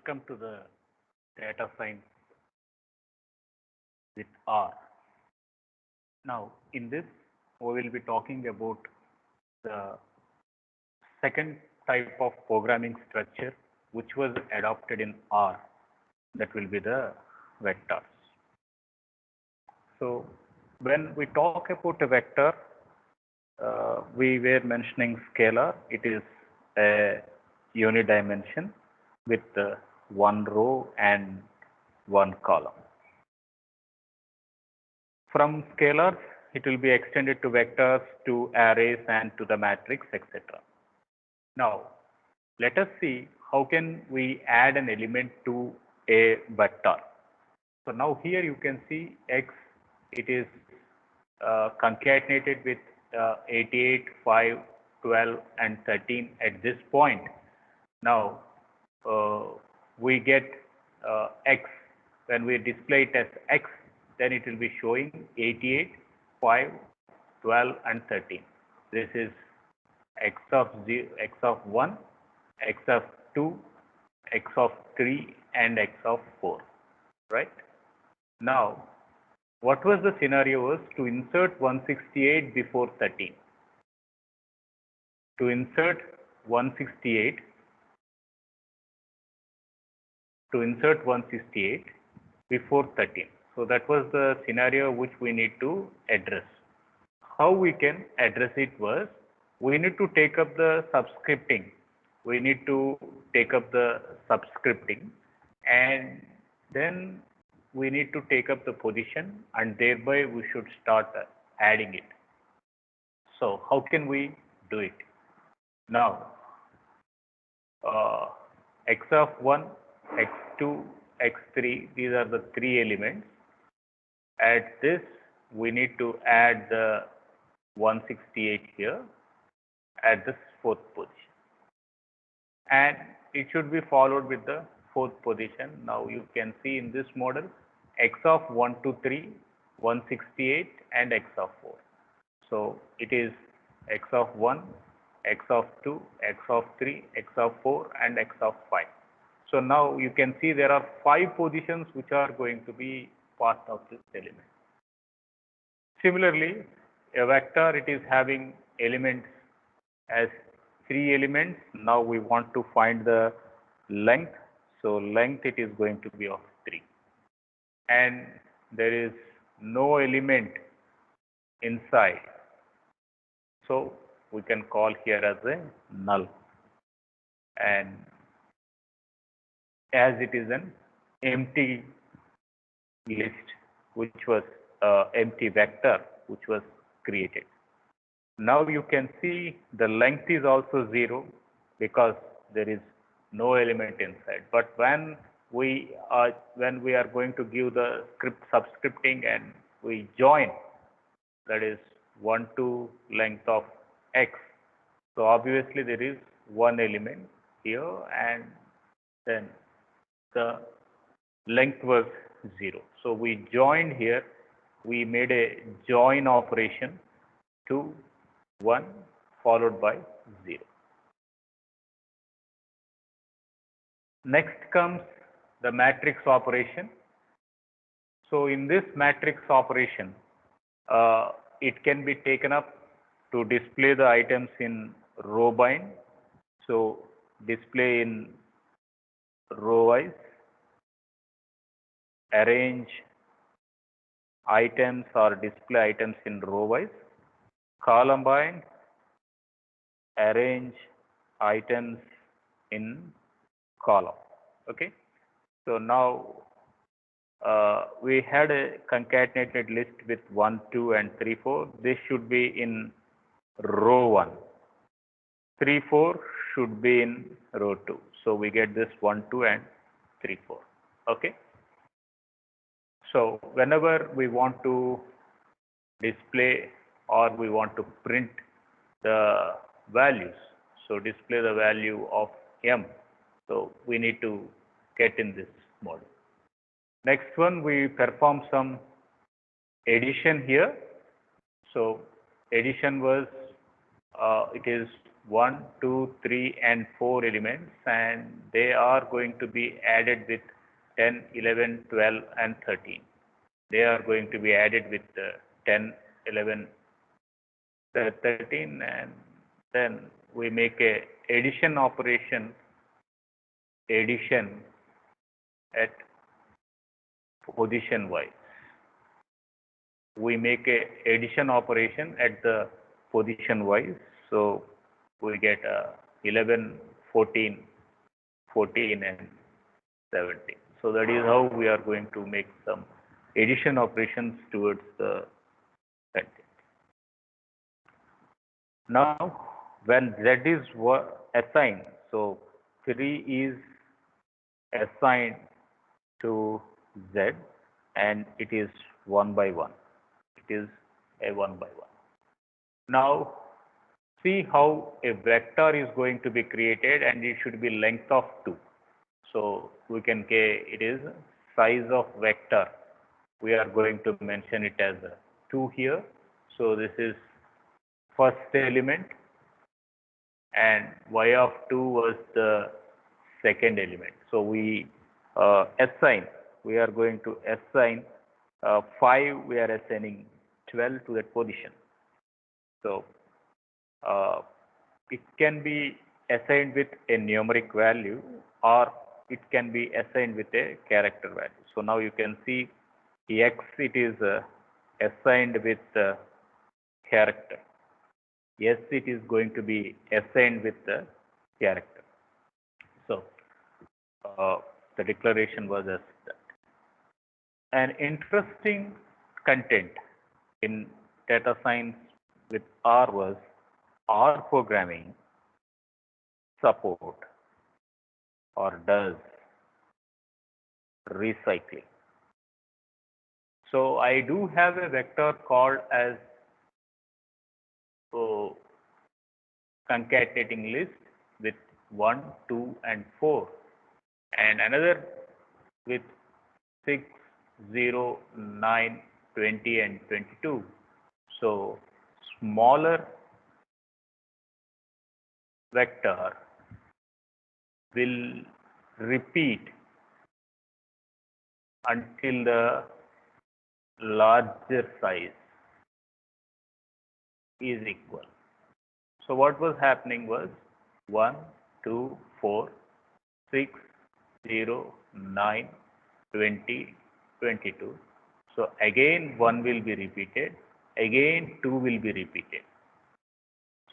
Welcome to the data science with R. Now, in this, we will be talking about the second type of programming structure which was adopted in R, that will be the vectors. So, when we talk about a vector, we were mentioning scalar. It is a unidimension with one row and one column. From scalars, it will be extended to vectors, to arrays, and to the matrix, etc. Now, let us see how can we add an element to a vector. So now here you can see x, it is concatenated with 88, 5, 12, and 13 at this point. Now, we get x. When we display it as x, then it will be showing 88, 5, 12, and 13. This is x of 0, x of 1, x of 2, x of 3, and x of 4, right? Now, what was the scenario was to insert 168 before 13. To insert 168 before 13. So that was the scenario which we need to address. How we can address it was, we need to take up the subscripting. And then we need to take up the position, and thereby we should start adding it. So how can we do it? Now, x of 1, x2, x3, these are the three elements. At this, we need to add the 168 here at this fourth position. And it should be followed with the fourth position. Now you can see in this model, x of 1 to 3, 168, and x of 4. So it is x of 1, x of 2, x of 3, x of 4, and x of 5. So now you can see there are 5 positions which are going to be part of this element. Similarly, a vector, it is having elements as 3 elements. Now we want to find the length. So length, it is going to be of 3. And there is no element inside. So we can call here as a null. And as it is an empty list, which was empty vector, which was created. Now you can see the length is also 0 because there is no element inside. But when we are going to give the subscripting and we join, that is 1 to length of x. So obviously there is one element here, and then the length was 0. So we joined here. We made a join operation to 1 followed by 0. Next comes the matrix operation. So in this matrix operation, it can be taken up to display the items in row bind. So display in row wise, arrange items or display items in row wise, column bind, arrange items in column. Okay. So now we had a concatenated list with 1, 2, and 3, 4. This should be in row 1. 3, 4 should be in row 2. So we get this 1, 2, and 3, 4. Okay. So whenever we want to display or we want to print the values, so display the value of m, so we need to get in this model. Next one, we perform some addition here. So addition was, it is 1, 2, 3, and 4 elements, and they are going to be added with 10, 11, 12, and 13. They are going to be added with 10, 11, 13, and then we make a addition operation, addition at position wise. We make a addition operation at the position wise. So we get 11, 14, 14, and 17. So that is how we are going to make some addition operations towards the content. Now, when Z is assigned, so 3 is assigned to Z, and it is 1 by 1. It is a 1 by 1. Now, see how a vector is going to be created, and it should be length of 2. So we can say it is size of vector. We are going to mention it as 2 here. So this is first element, and y of 2 was the second element. So we assign, we are going to assign 5, we are assigning 12 to that position. So it can be assigned with a numeric value, or it can be assigned with a character value. So now you can see x, it is assigned with character. Yes, it is going to be assigned with the character. So the declaration was as that. An interesting content in data science with R was R programming support or does recycling. So I do have a vector called as concatenating list with 1, 2, and 4, and another with 6, 0, 9, 20, and 22. So smaller vector will repeat until the larger size is equal. So what was happening was 1, 2, 4, 6, 0, 9, 20, 22. So again 1 will be repeated, again 2 will be repeated.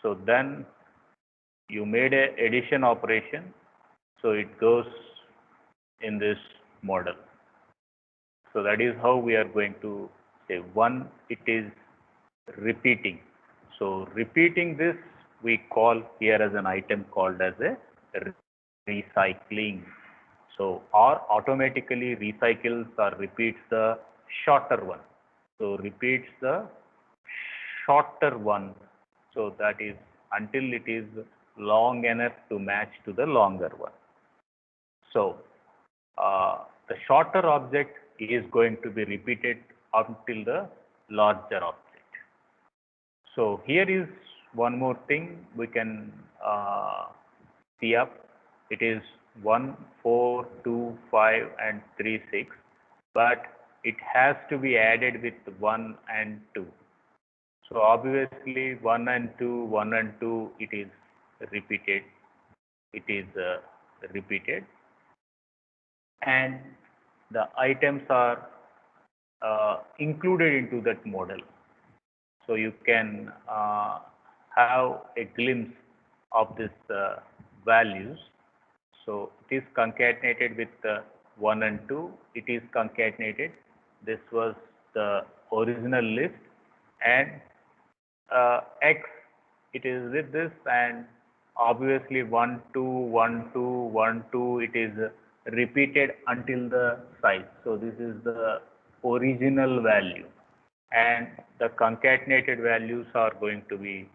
So then you made a addition operation, so it goes in this model. So that is how we are going to say 1, it is repeating. So repeating this we call here as an item called as a recycling. So R automatically recycles or repeats the shorter one. So repeats the shorter one. So that is until it is long enough to match to the longer one. So the shorter object is going to be repeated until the larger object. So here is one more thing we can see up. It is 1, 4, 2, 5, and 3, 6, but it has to be added with 1 and 2. So obviously 1 and 2, 1 and 2, it is repeated. It is repeated, and the items are included into that model. So you can have a glimpse of this values. So it is concatenated with 1 and 2. It is concatenated. This was the original list, and x, it is with this, and obviously 1, 2, 1, 2, 1, 2, it is repeated until the size. So this is the original value, and the concatenated values are going to be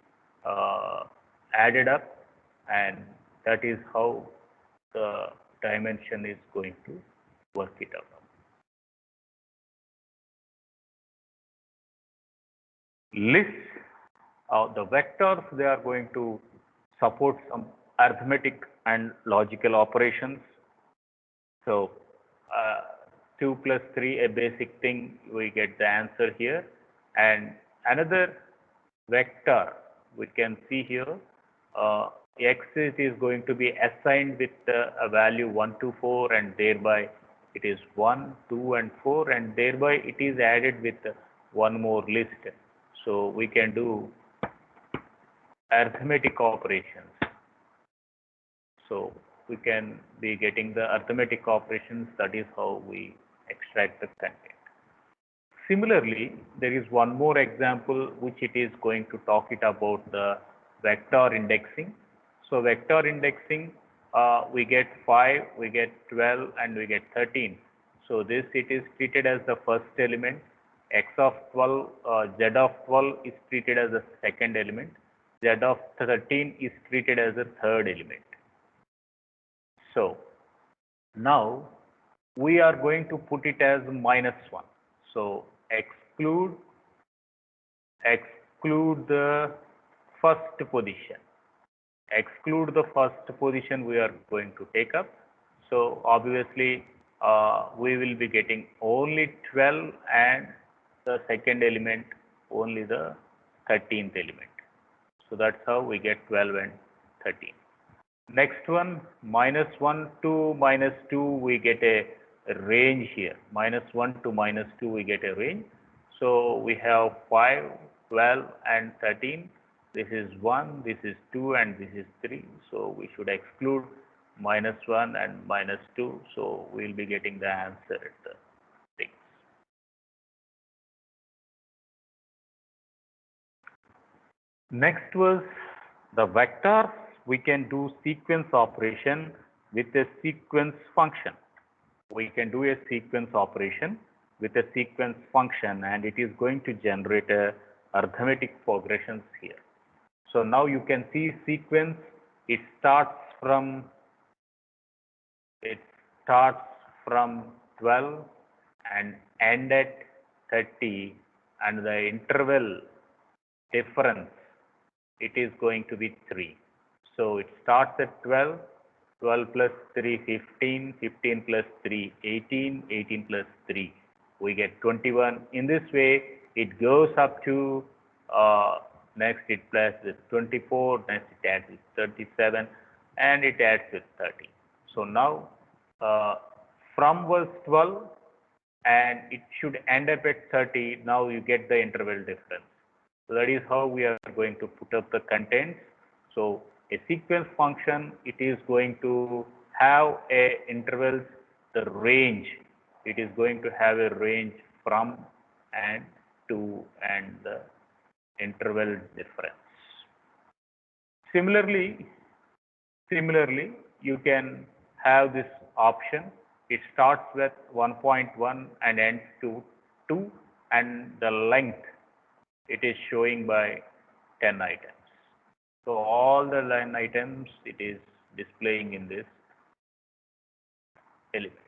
added up, and that is how the dimension is going to work it out. Lists, the vectors, they are going to support some arithmetic and logical operations. So 2 plus 3, a basic thing, we get the answer here. And another vector we can see here, x is going to be assigned with a value 1 to 4, and thereby it is 1, 2 and 4, and thereby it is added with one more list. So we can do arithmetic operations. So we can be getting the arithmetic operations. That is how we extract the content. Similarly, there is one more example which it is going to talk it about the vector indexing. So vector indexing, we get 5, we get 12 and we get 13. So this, it is treated as the first element. X of 12, Z of 12 is treated as the second element. Z of 13 is treated as the third element. So now we are going to put it as -1. So exclude the first position. Exclude the first position we are going to take up. So obviously we will be getting only 12 and the second element only the 13th element. So that's how we get 12 and 13. Next one, -1 to -2, we get a range here. -1 to -2, we get a range. So we have 5, 12 and 13. This is 1, this is 2 and this is 3. So we should exclude -1 and -2. So we will be getting the answer at the 6. Next was the vectors. We can do sequence operation with a sequence function. We can do a sequence operation with a sequence function, and it is going to generate a arithmetic progressions here. So now you can see sequence, it starts from 12 and end at 30, and the interval difference, it is going to be 3. So it starts at 12, 12 plus 3, 15, 15 plus 3, 18, 18 plus 3, we get 21. In this way, it goes up to, next it plus with 24, next it adds with 37, and it adds with 30. So now, from verse 12, and it should end up at 30, now you get the interval difference. So that is how we are going to put up the contents. So a sequence function, it is going to have a intervals, the range. It is going to have a range from and to and the interval difference. Similarly, you can have this option. It starts with 1.1 and ends to 2, and the length, it is showing by 10 items. So all the line items, it is displaying in this elements.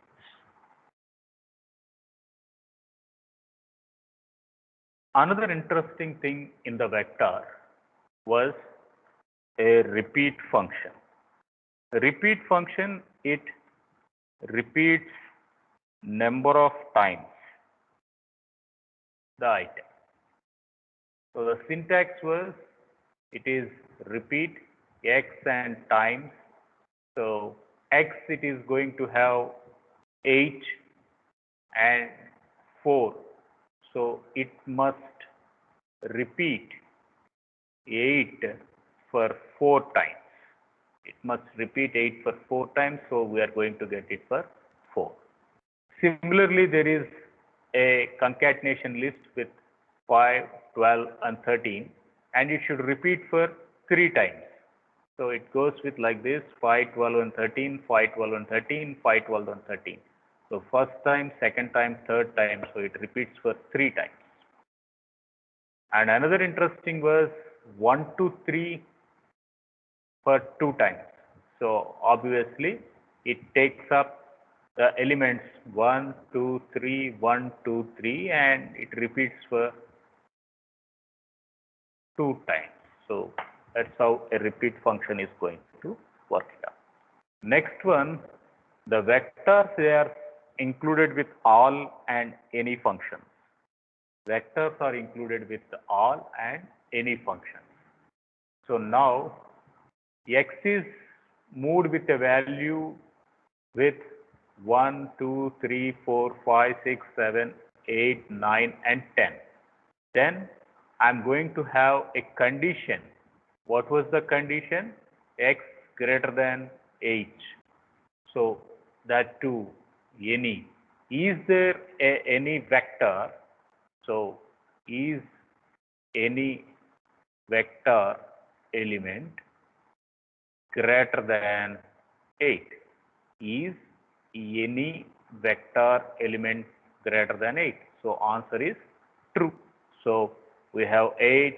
Another interesting thing in the vector was a repeat function. A repeat function, it repeats number of times the item. So the syntax was, it is repeat x and times. So x, it is going to have 8 and 4. So it must repeat 8 for 4 times. It must repeat 8 for 4 times. So we are going to get it for 4. Similarly, there is a concatenation list with 5, 12 and 13, and it should repeat for 3 times. So it goes with like this: 5, 12 and 13, 5, 12 and 13, 5, 12 and 13. So first time, second time, third time, so it repeats for 3 times. And another interesting was 1 to 3 for 2 times. So obviously it takes up the elements 1, 2, 3, 1, 2, 3, and it repeats for 2 times. So That's how a repeat function is going to work it out. Next one, the vectors, they are included with all and any functions. Vectors are included with all and any functions. So now x is moved with a value with 1, 2, 3, 4, 5, 6, 7, 8, 9 and 10. Then I'm going to have a condition. What was the condition? X greater than 8. So that too, any. Is there any vector? So is any vector element greater than 8? Is any vector element greater than 8? So answer is true. So we have 8,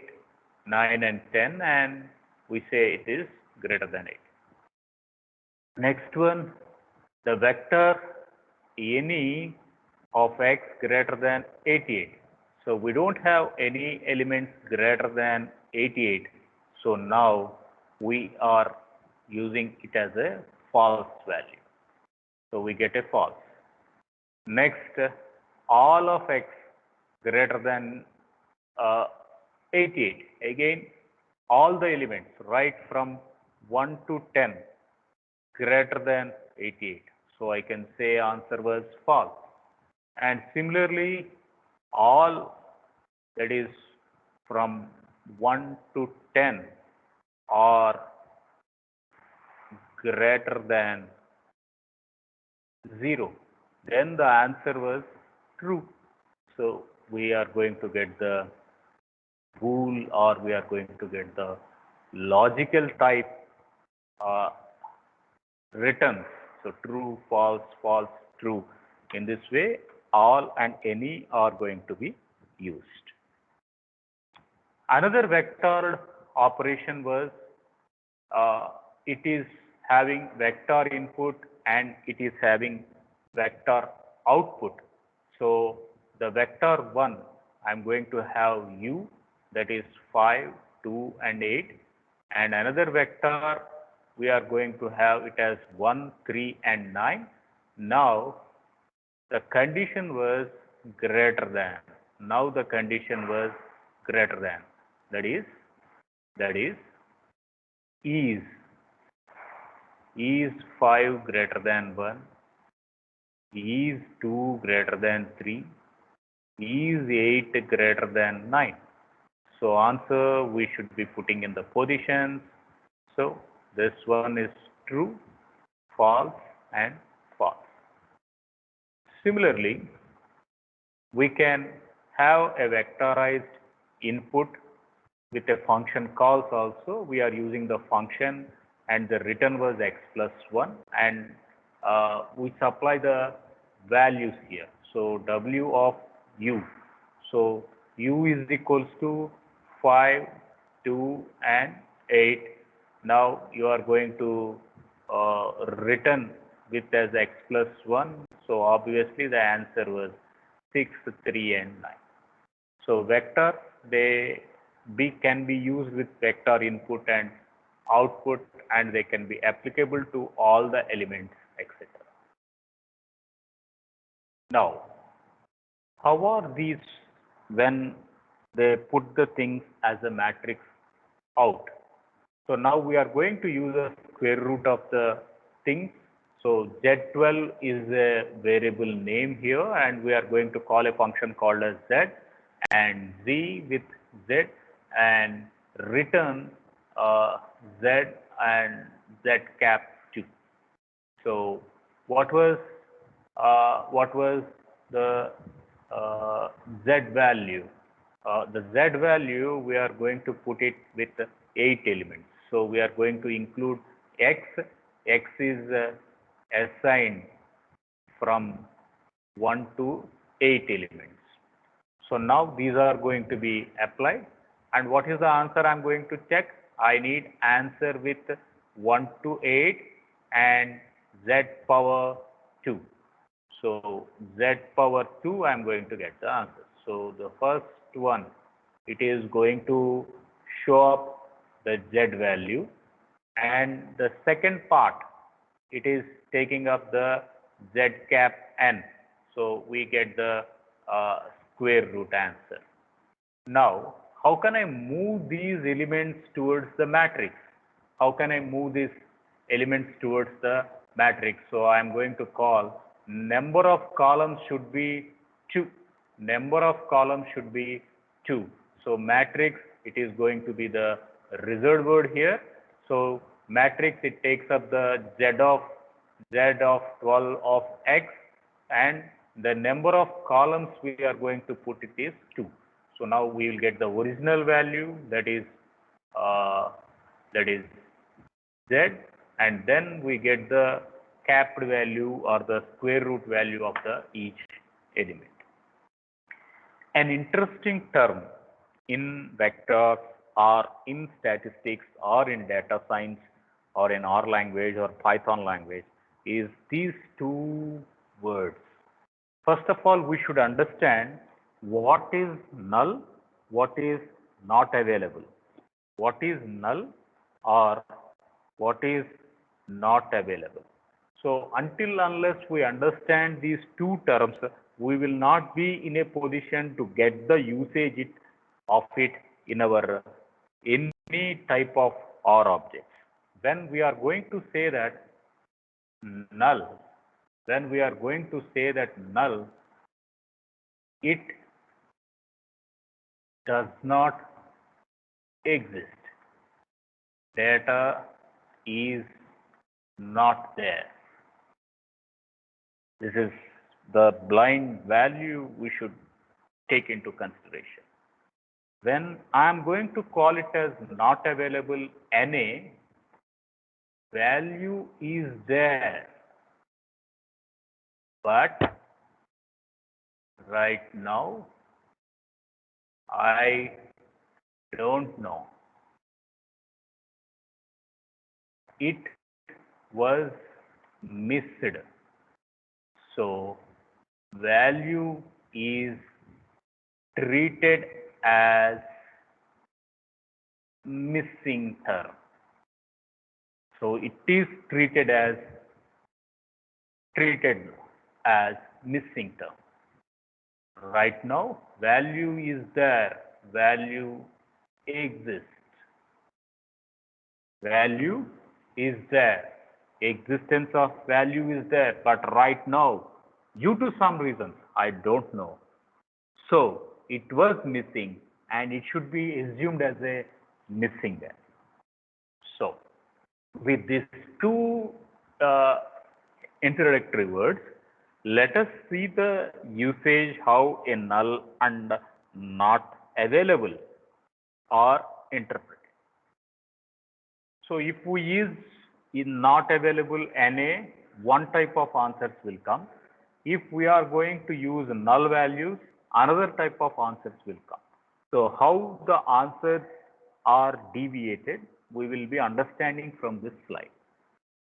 9 and 10 and we say it is greater than 8. Next one, the vector any of x greater than 88. So we don't have any elements greater than 88. So now we are using it as a false value. So we get a false. Next, all of x greater than 88. Again, all the elements right from 1 to 10 greater than 88. So I can say answer was false. And similarly, all that is from 1 to 10 are greater than 0. Then the answer was true. So we are going to get the bool, or we are going to get the logical type returns. So true, false, false, true. In this way, all and any are going to be used. Another vectored operation was it is having vector input and it is having vector output. So the vector 1, I'm going to have u, that is 5, 2 and 8, and another vector we are going to have it as 1, 3 and 9. Now the condition was greater than. Now the condition was greater than. That is is 5 greater than 1, is 2 greater than 3, is 8 greater than 9. So answer we should be putting in the positions. So this one is true, false and false. Similarly, we can have a vectorized input with a function calls also. We are using the function and the return was x plus 1, and we supply the values here. So w of u. So u is equals to 5, 2 and 8. Now you are going to return with as x plus 1. So obviously the answer was 6, 3 and 9. So vector, they can be used with vector input and output, and they can be applicable to all the elements, etc. Now, how are these when they put the things as a matrix out? So now we are going to use a square root of the things. So Z12 is a variable name here, and we are going to call a function called as Z, and Z with Z, and return Z and Z cap 2. So what was the Z value? The Z value, we are going to put it with 8 elements. So we are going to include X. X is assigned from 1 to 8 elements. So now these are going to be applied. And what is the answer I'm going to check? I need answer with 1 to 8 and Z power 2. So Z power 2, I'm going to get the answer. So the first one, it is going to show up the z value, and the second part, it is taking up the z cap n. So we get the square root answer. Now, how can I move these elements towards the matrix? How can I move these elements towards the matrix? So I am going to call number of columns should be 2. Number of columns should be 2. So matrix, it is going to be the reserved word here. So matrix, it takes up the z of 12 of x, and the number of columns we are going to put it is 2. So now we will get the original value, that is z, and then we get the capped value or the square root value of the each element. An interesting term in vectors or in statistics or in data science or in R language or Python language is these two words. First of all, we should understand what is null, what is not available. What is null or what is not available. So until unless we understand these two terms, we will not be in a position to get the usage of it in our any type of R objects. When we are going to say that null, it does not exist. Data is not there. This is the blind value we should take into consideration. When I am going to call it as not available NA, value is there, but right now I don't know. It was missed. So value is treated as missing term. So it is treated as missing term. Right now, value is there, value exists. Value is there, existence of value is there, but right now, due to some reasons, I don't know. So it was missing and it should be assumed as a missing value. So with these two introductory words, let us see the usage how a null and not available are interpreted. So if we use in not available NA, one type of answers will come. If we are going to use null values, another type of answers will come. So how the answers are deviated, we will be understanding from this slide.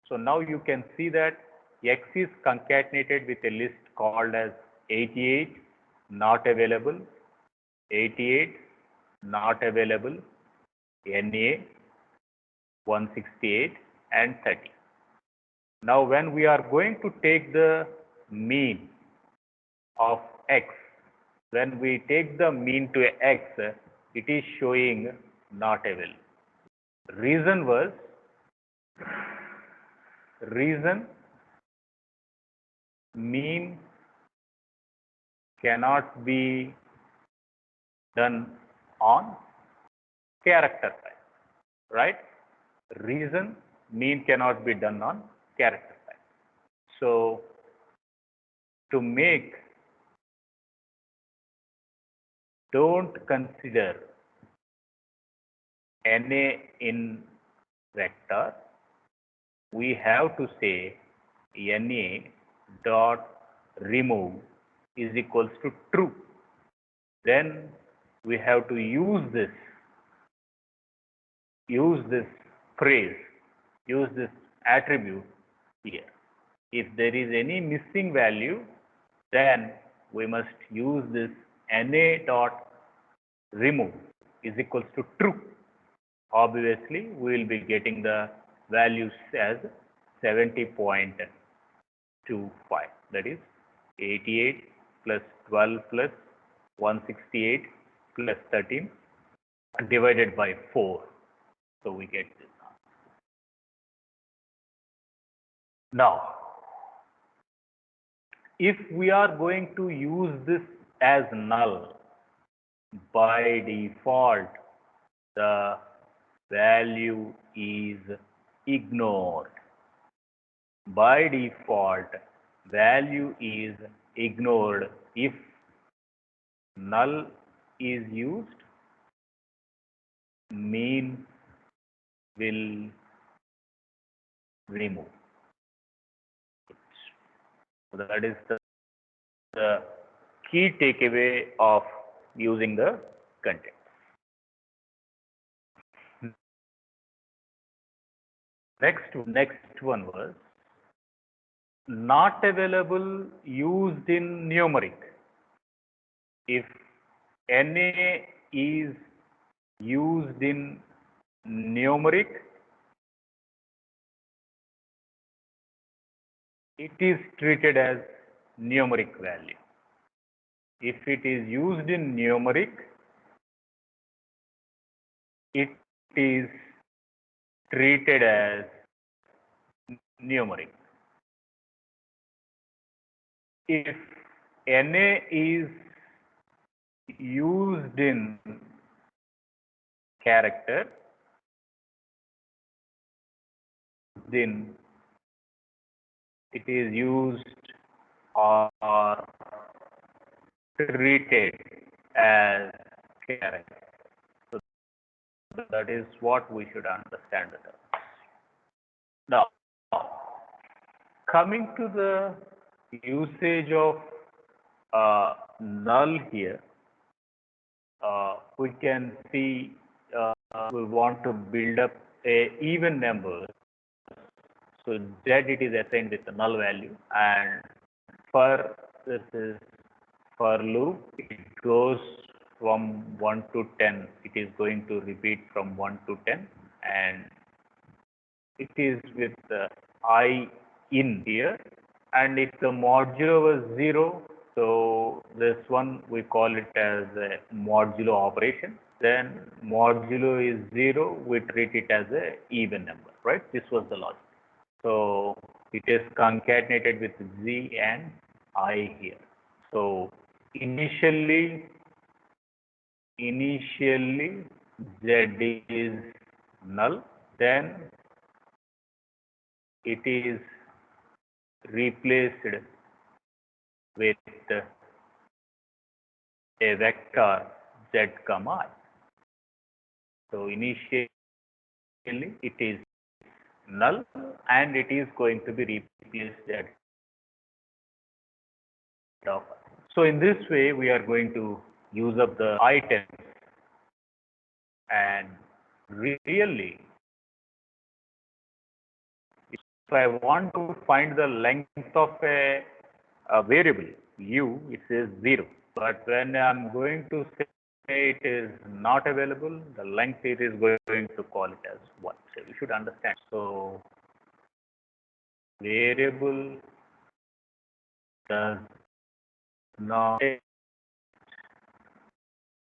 So now you can see that X is concatenated with a list called as 88 not available, 88 not available, NA 168 and 30. Now when we are going to take the mean of X, when we take the mean to X, it is showing not available. Reason was, mean cannot be done on character type, right? Reason, mean cannot be done on character type. So to make, don't consider NA in vector, we have to say NA dot remove is equals to true. Then we have to use this phrase, use this attribute here. If there is any missing value, then we must use this NA dot remove is equals to true, obviously we will be getting the values as 70.25, that is 88 plus 12 plus 168 plus 13 divided by 4. So we get this. Now, if we are going to use this as null, by default, the value is ignored. By default, value is ignored if null is used, mean will remove. So that is the key takeaway of using the content. Next one was not available used in numeric. If NA is used in numeric, it is treated as numeric value. If it is used in numeric, it is treated as numeric. If NA is used in character, then it is used or treated as character. So that is what we should understand. Now, coming to the usage of null here, we can see we want to build up a even number. So Z it is assigned with the null value, and for this is for loop, it goes from 1 to 10. It is going to repeat from 1 to 10, and it is with I in here. And if the modulo was 0, so this one we call it as a modulo operation. Then modulo is 0, we treat it as a even number, right? This was the logic. So it is concatenated with Z and I here. So initially Z is null, then it is replaced with a vector Z comma I. So initially it is null and it is going to be replaced at of. So in this way we are going to use up the items, and really if I want to find the length of a variable u, it says 0, but when I am going to say it is not available, the length it is going to call it as 1. So you should understand. So variable does not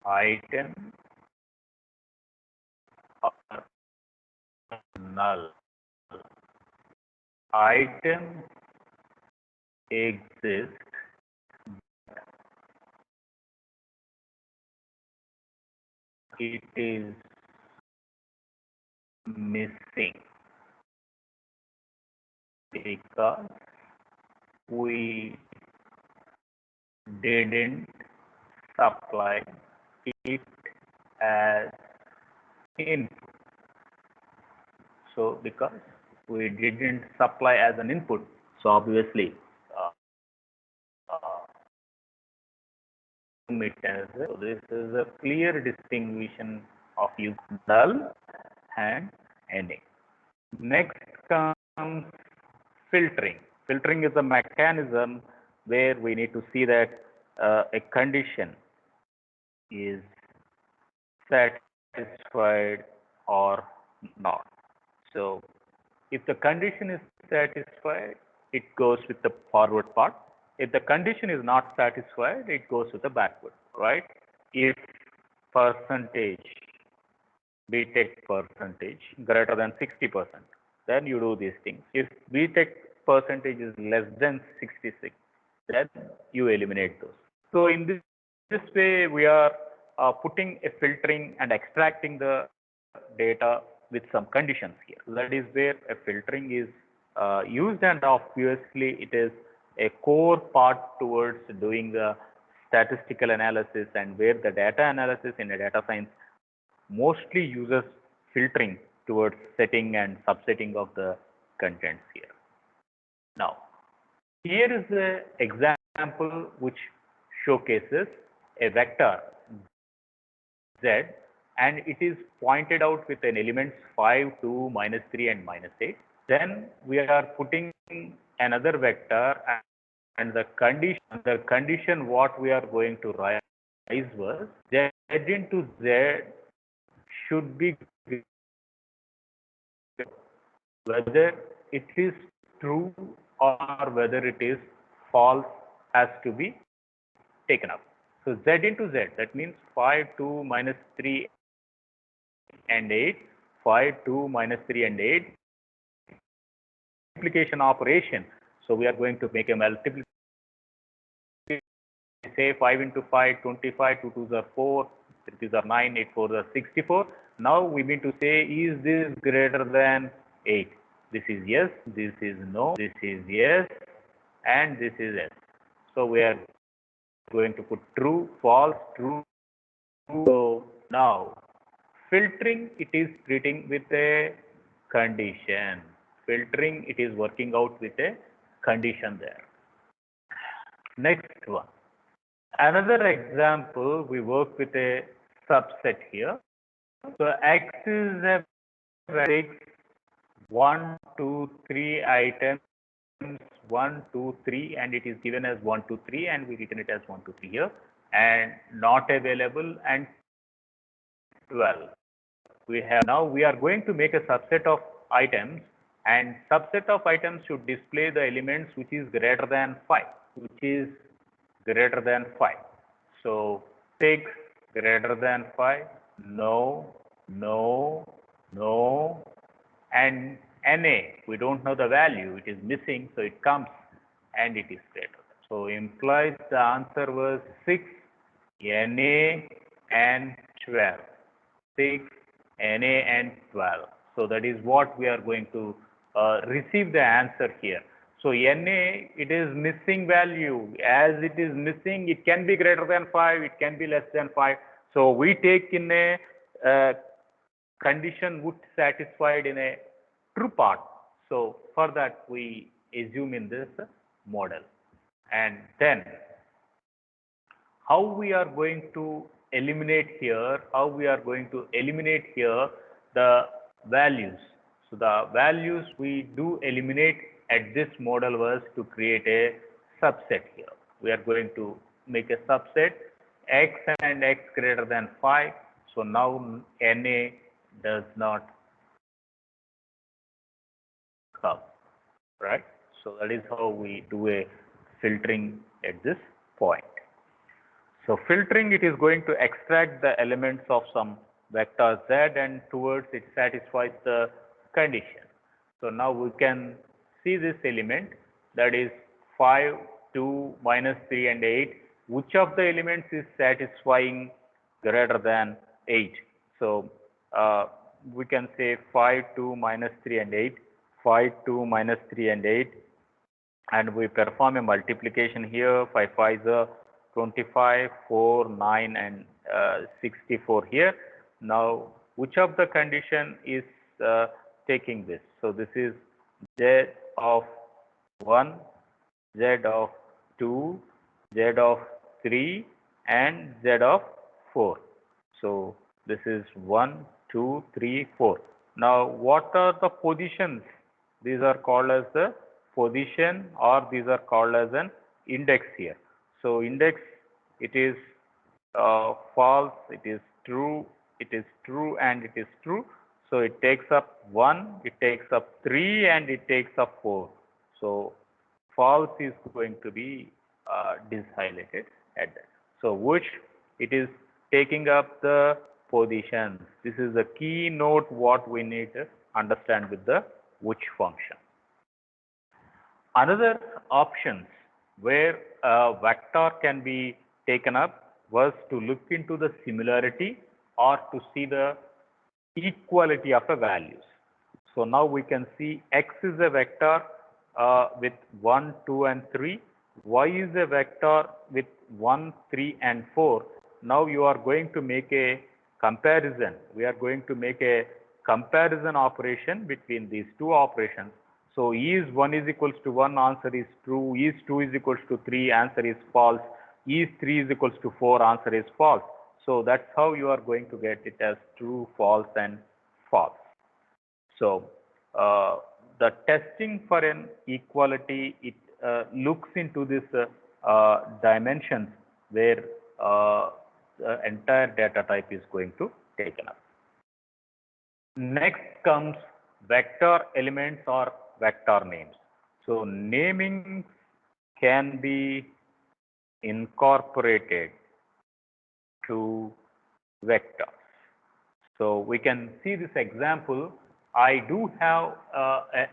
item or null. Item exists, it is missing because we didn't supply it as input. So because we didn't supply as an input, so obviously it as so this is a clear distinction of use null and NA. Next comes filtering. Filtering is a mechanism where we need to see that a condition is satisfied or not. So if the condition is satisfied, it goes with the forward part. If the condition is not satisfied, it goes with the backward, right? If percentage, BTech percentage greater than 60%, then you do these things. If BTech percentage is less than 66, then you eliminate those. So in this way, we are putting a filtering and extracting the data with some conditions here. That is where a filtering is used, and obviously it is a core part towards doing the statistical analysis, and where the data analysis in a data science mostly uses filtering towards setting and subsetting of the contents here. Now, here is an example which showcases a vector z, and it is pointed out with an elements 5, 2, -3 and -8. Then we are putting another vector, and the condition what we are going to raise was z into z should be, whether it is true or whether it is false, has to be taken up. So z into z, that means 5, 2, -3 and 8, 5, 2, -3 and 8, multiplication operation. So we are going to make a multiplication, say 5 into 5, 25, 2 2s are 4, 3 3s are 9, 8 4s are 64. Now we mean to say, is this greater than 8? This is yes, this is no, this is yes, and this is yes. So we are going to put true, false, true. So now filtering, it is treating with a condition. Filtering, it is working out with a condition there. Next one. Another example, we work with a subset here. So X is a 6, 1, 2, 3 items, 1, 2, 3, and it is given as 1, 2, 3, and we written it as 1, 2, 3 here, and not available, and 12. Now we are going to make a subset of items, and subset of items should display the elements which is greater than 5, which is greater than 5. So 6 greater than 5, no, no, no, and NA, we don't know the value, it is missing, so it comes and it is greater. So implies the answer was 6, NA and 12. 6, NA and 12. So that is what we are going to receive the answer here. So NA, it is missing value. As it is missing, it can be greater than 5, it can be less than 5. So we take in a condition would satisfied in a true part. So for that we assume in this model. And then how we are going to eliminate here, the values. So the values we do eliminate at this model was to create a subset here. We are going to make a subset x and x greater than 5. So now NA does not come, right? So that is how we do a filtering at this point. So filtering, it is going to extract the elements of some vector z, and towards it satisfies the condition. So now we can see this element, that is 5, 2, -3 and 8. Which of the elements is satisfying greater than 8? So we can say 5, 2, -3 and 8, 5, 2, -3 and 8, and we perform a multiplication here. 5 5 is 25, 4, 9 and 64 here. Now which of the condition is taking this? So this is z of 1, z of 2, z of 3 and z of 4. So this is 1, 2, 3, 4. Now what are the positions? These are called as the position, or these are called as an index here. So index, it is false, it is true, and it is true. So it takes up 1, it takes up 3, and it takes up 4. So false is going to be dishighlighted at that. So which it is taking up the positions. This is the key note what we need to understand with the which function. Another options where a vector can be taken up was to look into the similarity or to see the equality of the values. So now we can see x is a vector with 1, 2 and 3, y is a vector with 1, 3 and 4. Now you are going to make a comparison. We are going to make a comparison operation between these two operations. So is 1 is equals to 1, answer is true. Is 2 is equals to 3, answer is false. Is 3 is equals to 4, answer is false. So that's how you are going to get it as true, false and false. So the testing for an equality, it looks into this dimensions where the entire data type is going to taken up. Next comes vector elements or vector names. So naming can be incorporated to vectors. So we can see this example. I do have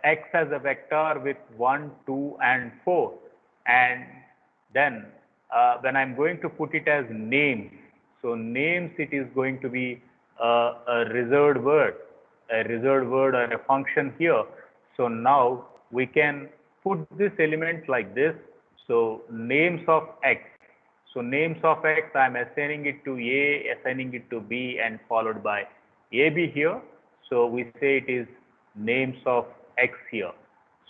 x as a vector with 1, 2 and 4, and then when I'm going to put it as names, so names, it is going to be a reserved word or a function here. So now we can put this element like this. So names of x. So names of x, I am assigning it to A, assigning it to B, and followed by AB here. So we say it is names of x here.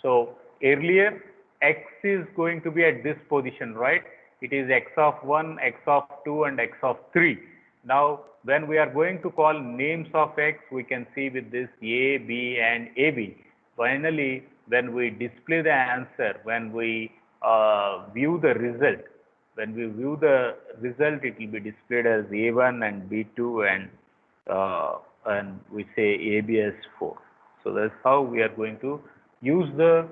So earlier x is going to be at this position, right? It is x of 1, x of 2 and x of 3. Now when we are going to call names of x, we can see with this A, B and AB. Finally, when we display the answer, when we view the result, it will be displayed as A1 and B2 and we say AB as 4. So that's how we are going to use the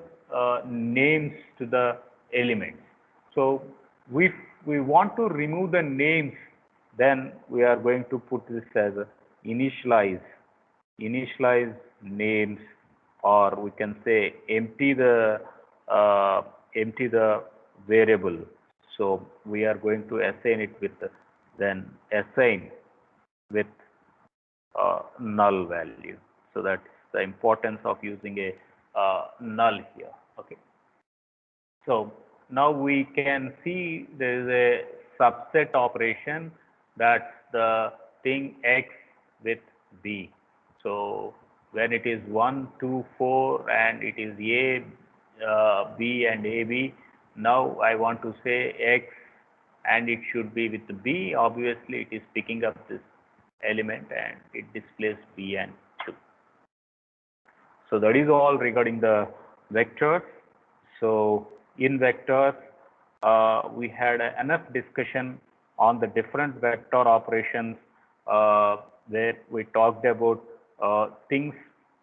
names to the elements. So if we want to remove the names, then we are going to put this as a initialize names, or we can say empty the variable. So we are going to assign it with then assign with null value. So that's the importance of using a null here. Okay. So now we can see there is a subset operation, that's the thing x with b. So when it is 1, 2, 4 and it is A, B and AB, now I want to say x and it should be with B. Obviously it is picking up this element and it displays B and 2. So that is all regarding the vectors. So in vectors, we had enough discussion on the different vector operations where we talked about things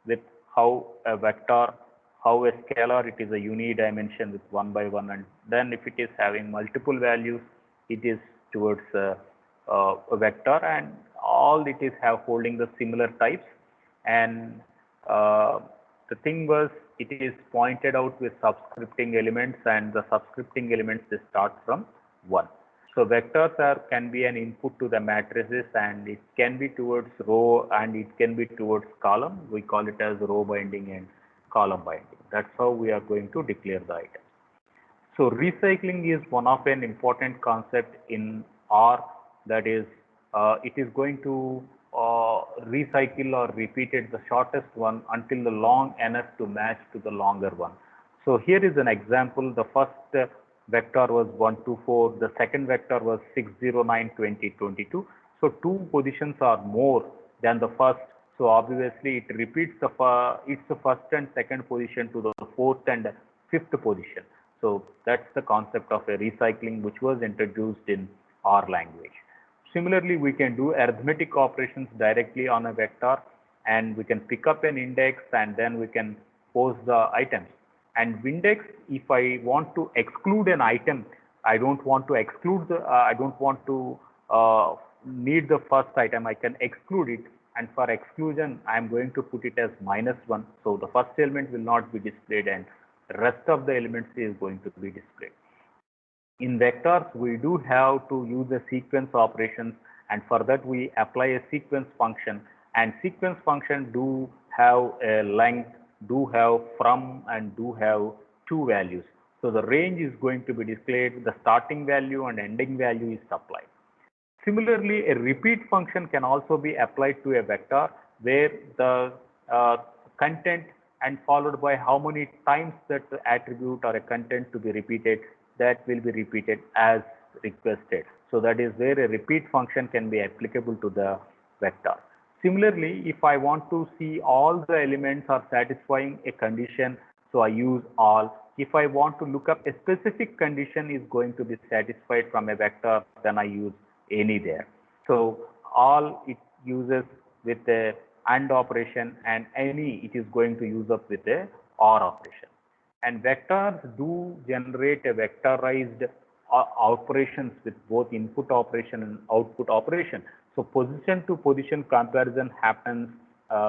with how a vector, how a scalar, it is a unidimension with 1 by 1, and then if it is having multiple values, it is towards a vector, and all it is holding the similar types. And the thing was, it is pointed out with subscripting elements, and the subscripting elements, they start from 1. So vectors can be an input to the matrices, and it can be towards row and it can be towards column. We call it as row binding and column binding. That's how we are going to declare the items. So recycling is one of an important concept in R, that is, it is going to recycle or repeat it the shortest one until the long enough to match to the longer one. So here is an example. The first vector was 1, 2, 4. The second vector was 6, 0, 9, 20, 22. So two positions are more than the first. So obviously it repeats its first and second position to the fourth and fifth position. So that's the concept of a recycling, which was introduced in R language. Similarly, we can do arithmetic operations directly on a vector, and we can pick up an index and then we can post the items. And Windex, if I want to exclude an item, I don't want to exclude the, I don't want to need the first item, I can exclude it. And for exclusion, I am going to put it as -1. So the first element will not be displayed and the rest of the elements is going to be displayed. In vectors, we do have to use a sequence operations, and for that we apply a sequence function, and sequence function do have a length, do have from, and do have two values. So the range is going to be displayed, the starting value and ending value is supplied. Similarly, a repeat function can also be applied to a vector where the content and followed by how many times that attribute or a content to be repeated, that will be repeated as requested. So that is where a repeat function can be applicable to the vector. Similarly, if I want to see all the elements are satisfying a condition, so I use all. If I want to look up a specific condition is going to be satisfied from a vector, then I use any there. So all it uses with a AND operation, and any it is going to use up with a OR operation. And vectors do generate a vectorized operations with both input operation and output operation. So position to position comparison happens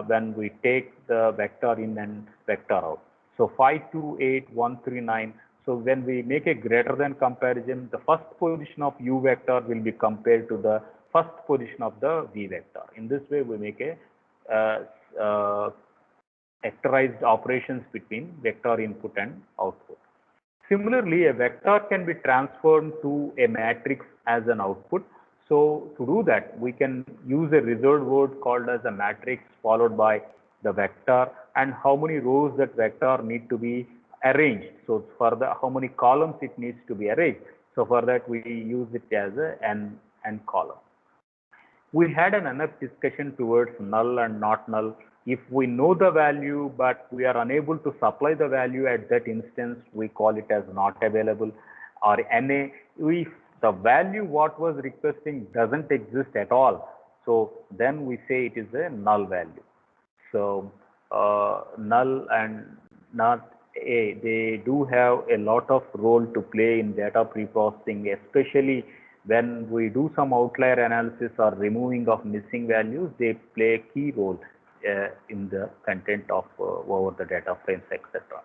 when we take the vector in and vector out. So 5, 2, 8, 1, 3, 9. So when we make a greater than comparison, the first position of u vector will be compared to the first position of the v vector. In this way, we make a vectorized operations between vector input and output. Similarly, a vector can be transformed to a matrix as an output. So to do that, we can use a reserved word called as a matrix followed by the vector and how many rows that vector need to be arranged. So for the how many columns it needs to be arranged. So for that we use it as an column. We had an enough discussion towards null and not null. If we know the value but we are unable to supply the value at that instance, we call it as not available, or NA. If the value what was requesting doesn't exist at all, so then we say it is a null value. So null and not a, they do have a lot of role to play in data preprocessing, especially when we do some outlier analysis or removing of missing values. They play a key role in the content of over the data frames, etc.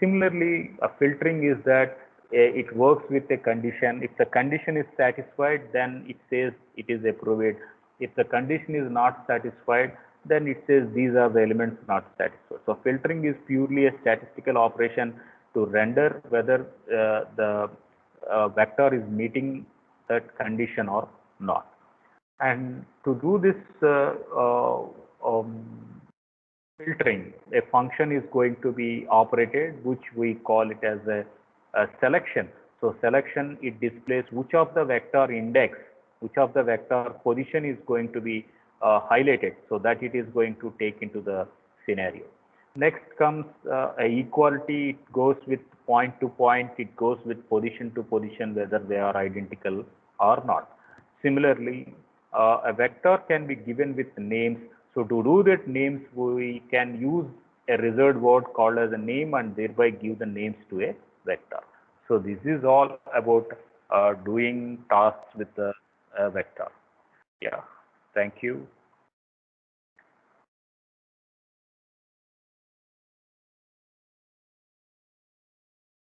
Similarly, a filtering is that it works with a condition. If the condition is satisfied, then it says it is approved. If the condition is not satisfied, then it says these are the elements not satisfied. So filtering is purely a statistical operation to render whether the vector is meeting that condition or not. And to do this filtering, a function is going to be operated, which we call it as a selection. So selection, it displays which of the vector index, which of the vector position is going to be highlighted, so that it is going to take into the scenario. Next comes equality. It goes with point to point, it goes with position to position, whether they are identical or not. Similarly, a vector can be given with names. So to do that names, we can use a reserved word called as a name and thereby give the names to a vector. So this is all about doing tasks with the vector. Yeah, thank you.